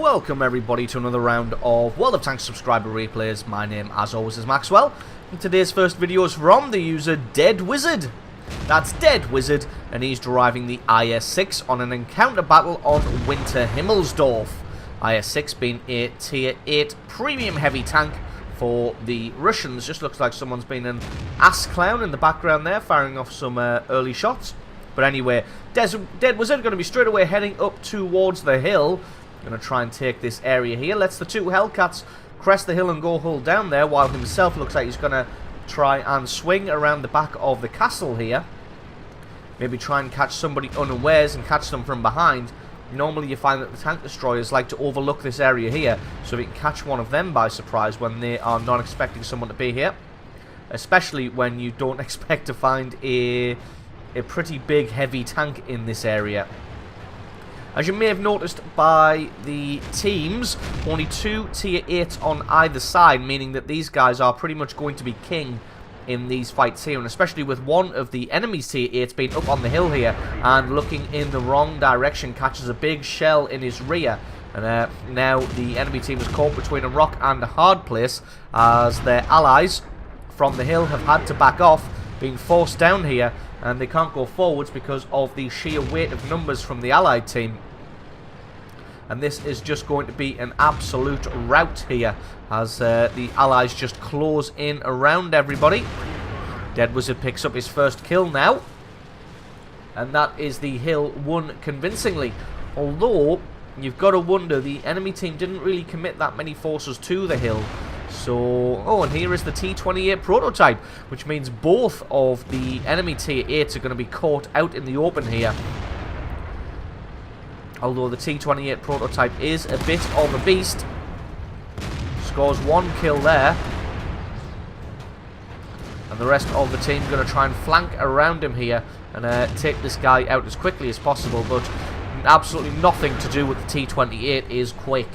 welcome everybody to another round of World of Tanks subscriber replays. My name, as always, is Maxwell, and today's first video is from the user Dead Wizard. That's Dead Wizard, and he's driving the IS-6 on an encounter battle on Winter Himmelsdorf. IS-6 being a tier 8 premium heavy tank for the Russians. Just looks like someone's been an ass clown in the background there, firing off some early shots. But anyway, Dead Wizard going to be straight away heading up towards the hill. Going to try and take this area here. Lets the two Hellcats crest the hill and go hull down there, while himself looks like he's going to try and swing around the back of the castle here. Maybe try and catch somebody unawares and catch them from behind. Normally you find that the tank destroyers like to overlook this area here, so we can catch one of them by surprise when they are not expecting someone to be here. Especially when you don't expect to find a pretty big heavy tank in this area. As you may have noticed by the teams, only two tier 8s on either side, meaning that these guys are pretty much going to be king in these fights here, and especially with one of the enemy's tier 8s being up on the hill here and looking in the wrong direction, catches a big shell in his rear. And now the enemy team is caught between a rock and a hard place, as their allies from the hill have had to back off, being forced down here, and they can't go forwards because of the sheer weight of numbers from the allied team. And this is just going to be an absolute rout here, as the allies just close in around everybody. Dead Wizard picks up his first kill now, and that is the hill won convincingly. Although you've got to wonder, the enemy team didn't really commit that many forces to the hill. So, oh, and here is the T-28 prototype, which means both of the enemy tier 8s are going to be caught out in the open here. Although the T-28 prototype is a bit of a beast. Scores one kill there. And the rest of the team going to try and flank around him here and take this guy out as quickly as possible. But absolutely nothing to do with the T-28 is quick.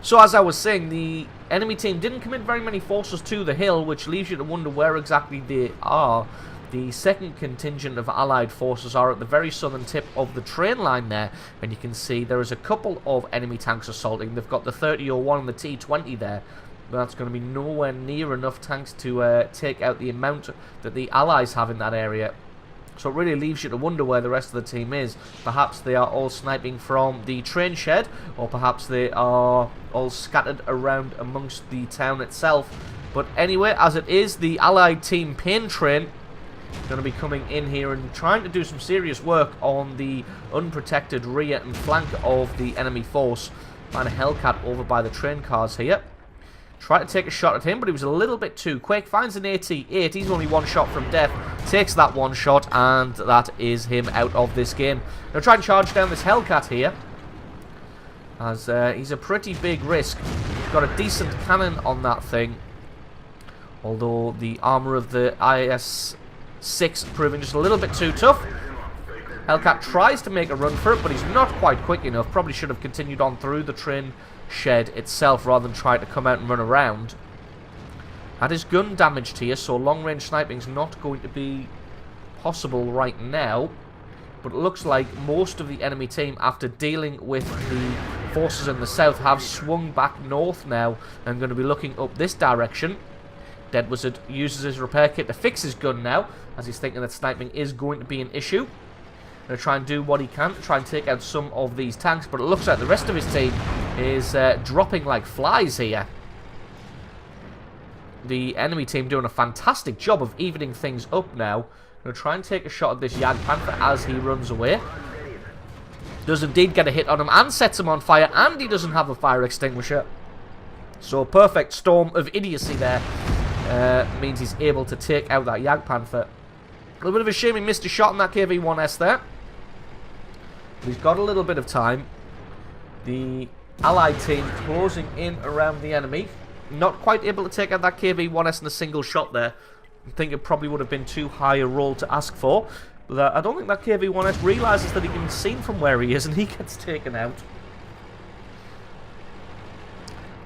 So as I was saying, the enemy team didn't commit very many forces to the hill, which leaves you to wonder where exactly they are. The second contingent of allied forces are at the very southern tip of the train line there, and you can see there is a couple of enemy tanks assaulting. They've got the 3001 and the T20 there, but that's going to be nowhere near enough tanks to take out the amount that the allies have in that area. So it really leaves you to wonder where the rest of the team is. Perhaps they are all sniping from the train shed, or perhaps they are all scattered around amongst the town itself. But anyway, as it is, the allied team pain train going to be coming in here and trying to do some serious work on the unprotected rear and flank of the enemy force. Find a Hellcat over by the train cars here. Try to take a shot at him, but he was a little bit too quick. Finds an AT-8. He's only one shot from death. Takes that one shot, and that is him out of this game. Now try and charge down this Hellcat here, as he's a pretty big risk. He's got a decent cannon on that thing, although the armor of the IS-6 proving just a little bit too tough. Hellcat tries to make a run for it, but he's not quite quick enough. Probably should have continued on through the train shed itself rather than try to come out and run around. Had his gun damaged here, so long-range sniping is not going to be possible right now. But it looks like most of the enemy team, after dealing with the forces in the south, have swung back north now and going to be looking up this direction. Dead Wizard uses his repair kit to fix his gun now, as he's thinking that sniping is going to be an issue. Going to try and do what he can to try and take out some of these tanks, but it looks like the rest of his team is dropping like flies here. The enemy team doing a fantastic job of evening things up now. Going to try and take a shot at this Jagdpanther as he runs away. Does indeed get a hit on him and sets him on fire, and he doesn't have a fire extinguisher. So a perfect storm of idiocy there. Means he's able to take out that Jagdpanther. A little bit of a shame he missed a shot on that KV-1S there. But he's got a little bit of time. The allied team closing in around the enemy. Not quite able to take out that KV-1S in a single shot there. I think it probably would have been too high a roll to ask for. But I don't think that KV-1S realises that he can be seen from where he is, and he gets taken out.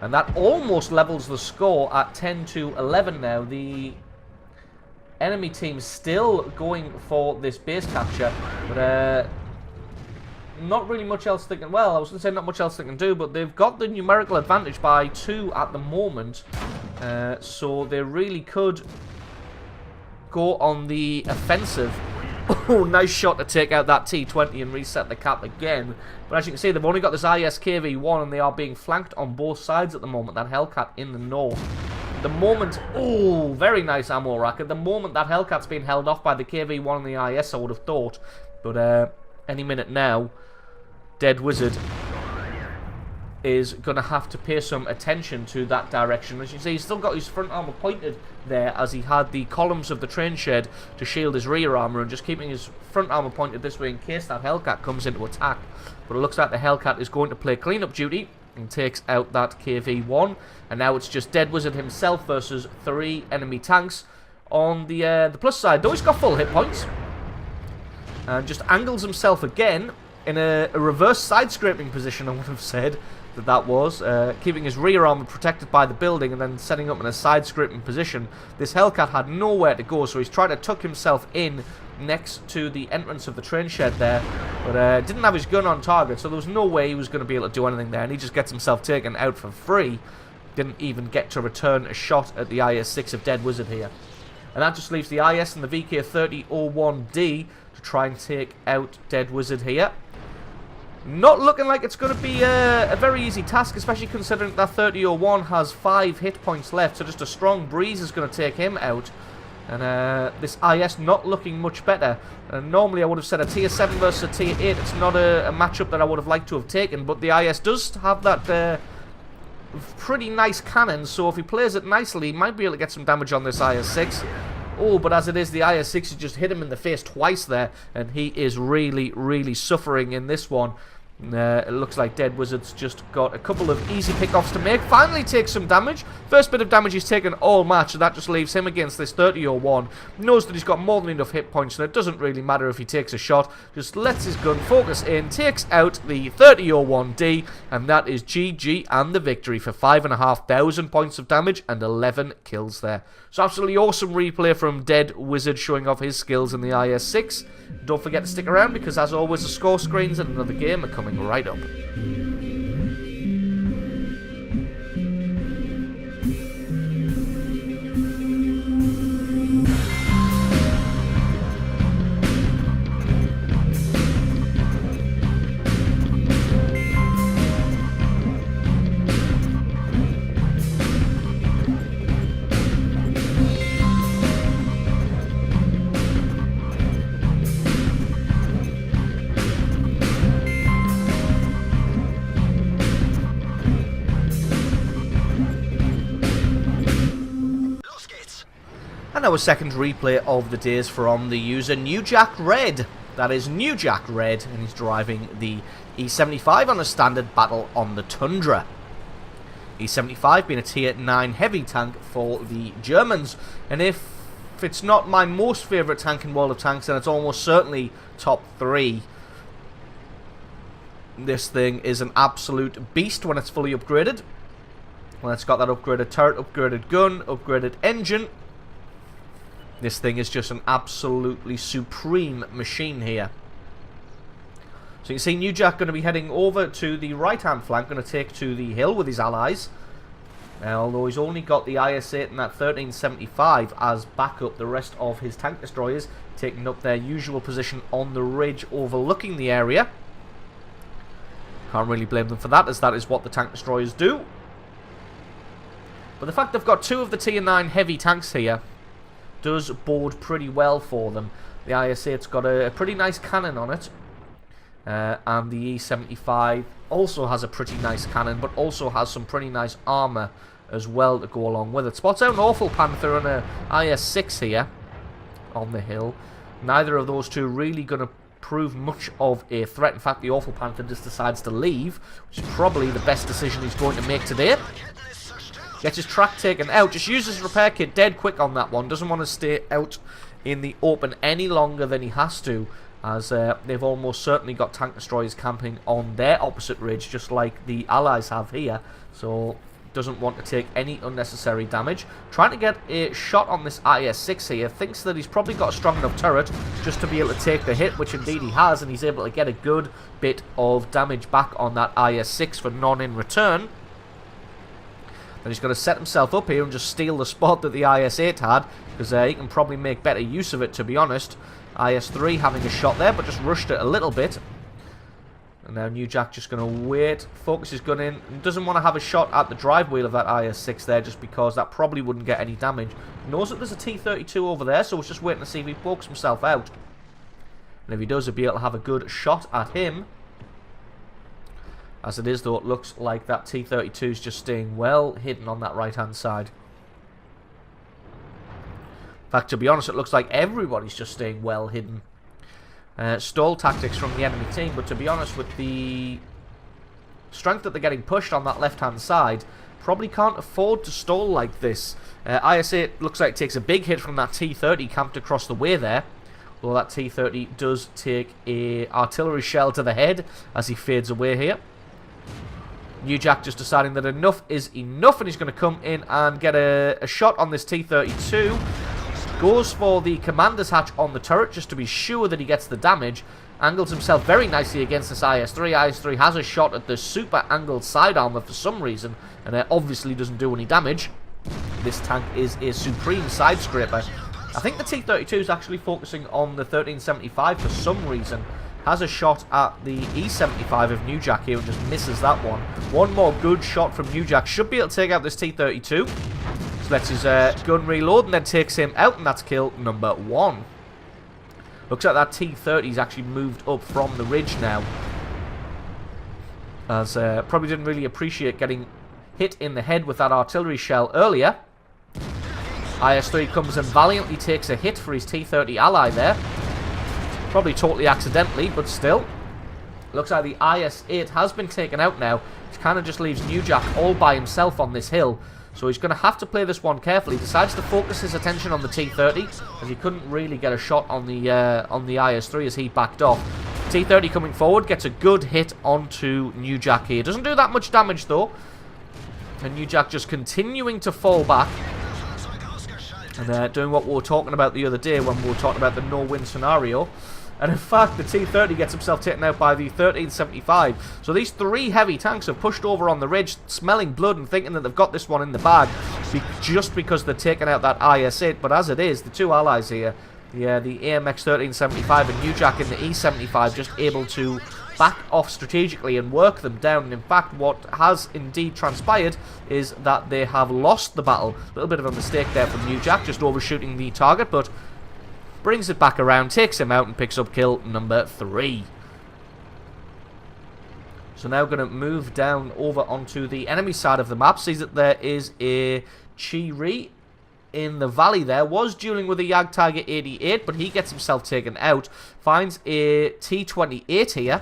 And that almost levels the score at 10-11 now. The enemy team still going for this base capture, but not really much else they can... Well, I was going to say not much else they can do, but they've got the numerical advantage by 2 at the moment. So they really could go on the offensive. Oh, nice shot to take out that T20 and reset the cap again. But as you can see, they've only got this IS-KV-1 and they are being flanked on both sides at the moment. That Hellcat in the north. The moment... Oh, very nice ammo rack. At the moment that Hellcat's being held off by the KV-1 and the IS, I would have thought. But any minute now, Dead Wizard is going to have to pay some attention to that direction. As you see, he's still got his front armor pointed there as he had the columns of the train shed to shield his rear armor and just keeping his front armor pointed this way in case that Hellcat comes into attack. But it looks like the Hellcat is going to play cleanup duty and takes out that KV-1. And now it's just Dead Wizard himself versus 3 enemy tanks. On the plus side, though, he's got full hit points. And just angles himself again in a reverse side-scraping position, I would have said that was. Keeping his rear armor protected by the building and then setting up in a side-scraping position. This Hellcat had nowhere to go, so he's trying to tuck himself in next to the entrance of the train shed there. But didn't have his gun on target, so there was no way he was going to be able to do anything there. And he just gets himself taken out for free. Didn't even get to return a shot at the IS-6 of Dead Wizard here. And that just leaves the IS and the VK-3001D to try and take out Dead Wizard here. Not looking like it's going to be a very easy task, especially considering that 3001 has 5 hit points left, so just a strong breeze is going to take him out. And this IS not looking much better. Normally I would have said a tier 7 versus a tier 8. It's not a matchup that I would have liked to have taken, but the IS does have that pretty nice cannon, so if he plays it nicely, he might be able to get some damage on this IS-6. Oh, but as it is, the IS-6 has just hit him in the face twice there, and he is really, really suffering in this one. It looks like Dead Wizard's just got a couple of easy pickoffs to make. Finally takes some damage. First bit of damage he's taken all match, so that just leaves him against this 3001. Knows that he's got more than enough hit points, and it doesn't really matter if he takes a shot. Just lets his gun focus in, takes out the 3001D, and that is GG and the victory for 5,500 points of damage and 11 kills there. So absolutely awesome replay from Dead Wizard showing off his skills in the IS-6. Don't forget to stick around because, as always, the score screens and another game are coming right up. And our second replay of the day is from the user New Jack Red. That is New Jack Red, and he's driving the E75 on a standard battle on the Tundra. E75 being a tier 9 heavy tank for the Germans. And if it's not my most favourite tank in World of Tanks, then it's almost certainly top 3. This thing is an absolute beast when it's fully upgraded. When it's got that upgraded turret, upgraded gun, upgraded engine. This thing is just an absolutely supreme machine here. So you can see New Jack going to be heading over to the right-hand flank, going to take to the hill with his allies. Although he's only got the IS-8 and that 1375 as backup, the rest of his tank destroyers taking up their usual position on the ridge overlooking the area. Can't really blame them for that, as that is what the tank destroyers do. But the fact they've got 2 of the tier 9 heavy tanks here does bode pretty well for them. The IS-8's got a pretty nice cannon on it. And the E75 also has a pretty nice cannon, but also has some pretty nice armour as well to go along with it. Spots out an Awful Panther and a IS-6 here on the hill. Neither of those two really going to prove much of a threat. In fact, the Awful Panther just decides to leave, which is probably the best decision he's going to make today. Gets his track taken out, just uses his repair kit dead quick on that one. Doesn't want to stay out in the open any longer than he has to, as they've almost certainly got tank destroyers camping on their opposite ridge, just like the allies have here. So doesn't want to take any unnecessary damage. Trying to get a shot on this IS-6 here. Thinks that he's probably got a strong enough turret just to be able to take the hit, which indeed he has, and he's able to get a good bit of damage back on that IS-6 for none in return. Then he's going to set himself up here and just steal the spot that the IS-8 had, because he can probably make better use of it, to be honest. IS-3 having a shot there, but just rushed it a little bit. And now New Jack just going to wait, focus his gun in, and doesn't want to have a shot at the drive wheel of that IS-6 there, just because that probably wouldn't get any damage. Knows that there's a T-32 over there, so he's just waiting to see if he pokes himself out. And if he does, he'll be able to have a good shot at him. As it is, though, it looks like that T-32 is just staying well hidden on that right-hand side. In fact, to be honest, it looks like everybody's just staying well hidden. Stall tactics from the enemy team, but to be honest, with the strength that they're getting pushed on that left-hand side, probably can't afford to stall like this. IS-8 looks like it takes a big hit from that T-30 camped across the way there. Although that T-30 does take a artillery shell to the head as he fades away here. New Jack just deciding that enough is enough, and he's going to come in and get a shot on this T-32. Goes for the commander's hatch on the turret just to be sure that he gets the damage. Angles himself very nicely against this IS-3. IS-3 has a shot at the super angled side armor for some reason, and it obviously doesn't do any damage. This tank is a supreme side scraper. I think the T-32 is actually focusing on the 1375 for some reason. Has a shot at the E-75 of New Jack here and just misses that one. One more good shot from New Jack should be able to take out this T-32. So lets his gun reload and then takes him out, and that's kill number 1. Looks like that T-30's actually moved up from the ridge now. As probably didn't really appreciate getting hit in the head with that artillery shell earlier. IS-3 comes and valiantly takes a hit for his T-30 ally there. Probably totally accidentally, but still. Looks like the IS-8 has been taken out now. It kind of just leaves New Jack all by himself on this hill. So he's going to have to play this one carefully. He decides to focus his attention on the T-30, as he couldn't really get a shot on the IS-3 as he backed off. T-30 coming forward, gets a good hit onto New Jack here. Doesn't do that much damage though. And New Jack just continuing to fall back. And doing what we were talking about the other day when we were talking about the no-win scenario. And in fact, the T-30 gets himself taken out by the 1375. So these 3 heavy tanks have pushed over on the ridge, smelling blood and thinking that they've got this one in the bag, just because they're taking out that IS-8. But as it is, the 2 allies here, the AMX 1375 and New Jack in the E-75, just able to back off strategically and work them down. And in fact, what has indeed transpired is that they have lost the battle. A little bit of a mistake there from New Jack, just overshooting the target, but brings it back around, takes him out, and picks up kill number 3. So now going to move down over onto the enemy side of the map. Sees that there is a Chi-Ri in the valley there. Was dueling with a Yag Tiger 88, but he gets himself taken out. Finds a T-28 here.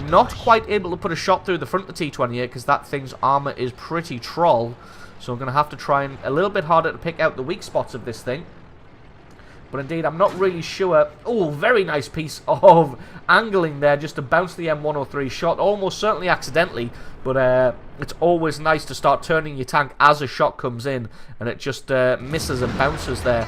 Not quite able to put a shot through the front of the T-28 because that thing's armor is pretty troll. So I'm going to have to try and a little bit harder to pick out the weak spots of this thing. But indeed, I'm not really sure. Oh, very nice piece of angling there just to bounce the M103 shot. Almost certainly accidentally. But it's always nice to start turning your tank as a shot comes in. And it just misses and bounces there.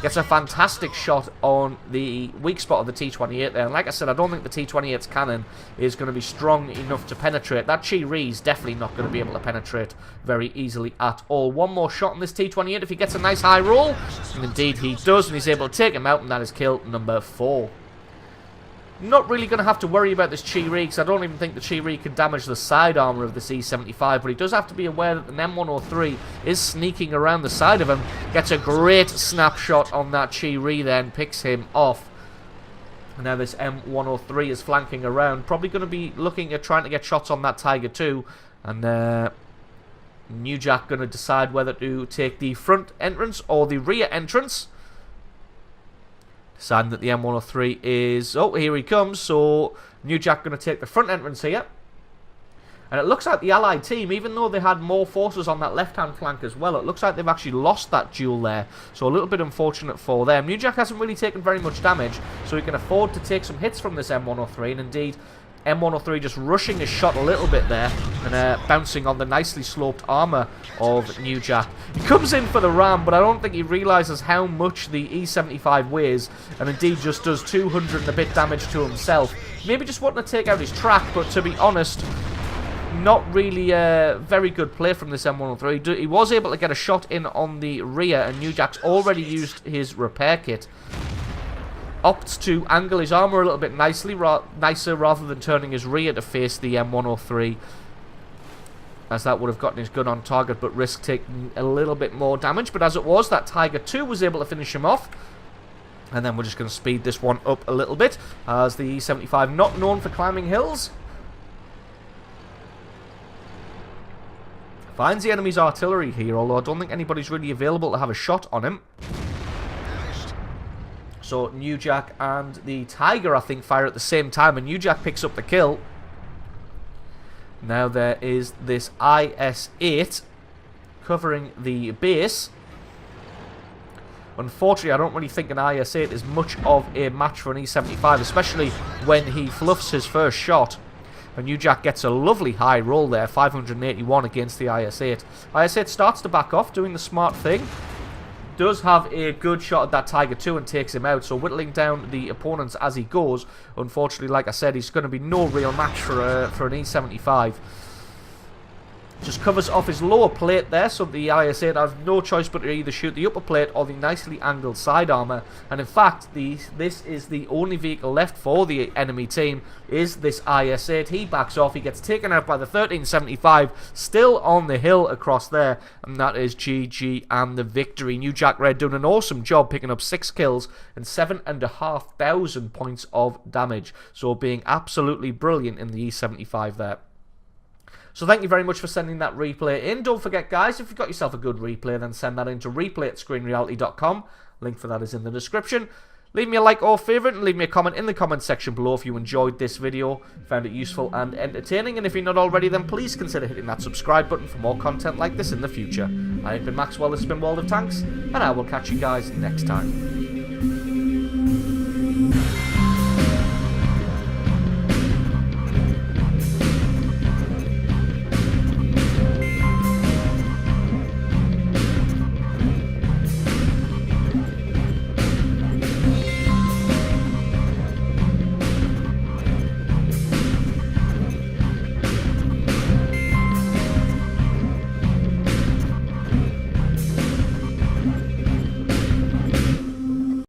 Gets a fantastic shot on the weak spot of the T-28 there. And like I said, I don't think the T-28's cannon is going to be strong enough to penetrate. That Chi-Ri is definitely not going to be able to penetrate very easily at all. One more shot on this T-28 if he gets a nice high roll. And indeed he does, and he's able to take him out, and that is kill number 4. Not really going to have to worry about this Chi-Ri, because I don't even think the Chi-Ri can damage the side armor of the C-75, but he does have to be aware that the M103 is sneaking around the side of him. Gets a great snapshot on that Chi-Ri then, picks him off. And now this M103 is flanking around, probably going to be looking at trying to get shots on that Tiger 2, and New Jack going to decide whether to take the front entrance or the rear entrance. Deciding that the M103 is... Oh, here he comes. So, New Jack going to take the front entrance here. And it looks like the Allied team, even though they had more forces on that left-hand flank as well, it looks like they've actually lost that duel there. So, a little bit unfortunate for them. New Jack hasn't really taken very much damage, so he can afford to take some hits from this M103. And indeed, M103 just rushing his shot a little bit there and bouncing on the nicely sloped armor of New Jack. He comes in for the ram, but I don't think he realizes how much the E75 weighs, and indeed just does 200 and a bit damage to himself. Maybe just wanting to take out his track, but to be honest, not really a very good play from this M103. He was able to get a shot in on the rear, and New Jack's already used his repair kit. Opts to angle his armor a little bit nicer rather than turning his rear to face the M103, as that would have gotten his gun on target but risked taking a little bit more damage. But as it was, that Tiger II was able to finish him off. And then we're just going to speed this one up a little bit, as the E75 not known for climbing hills. Finds the enemy's artillery here, although I don't think anybody's really available to have a shot on him. So New Jack and the Tiger, I think, fire at the same time, and New Jack picks up the kill. Now there is this IS-8 covering the base. Unfortunately, I don't really think an IS-8 is much of a match for an E75, especially when he fluffs his first shot. And New Jack gets a lovely high roll there, 581 against the IS-8. IS-8 starts to back off, doing the smart thing. Does have a good shot at that Tiger II and takes him out, so whittling down the opponents as he goes. Unfortunately, like I said, he's going to be no real match for an E75. Just covers off his lower plate there, so the IS-8 has no choice but to either shoot the upper plate or the nicely angled side armor. And in fact, this is the only vehicle left for the enemy team, is this IS-8. He backs off, he gets taken out by the 1375, still on the hill across there, and that is GG and the victory. New Jack Red doing an awesome job, picking up 6 kills and 7,500 points of damage. So being absolutely brilliant in the E75 there. So thank you very much for sending that replay in. Don't forget, guys, if you've got yourself a good replay, then send that in to replay@screenreality.com. Link for that is in the description. Leave me a like or favourite, and leave me a comment in the comment section below if you enjoyed this video, found it useful and entertaining. And if you're not already, then please consider hitting that subscribe button for more content like this in the future. I've been Maxwell, this has been World of Tanks, and I will catch you guys next time.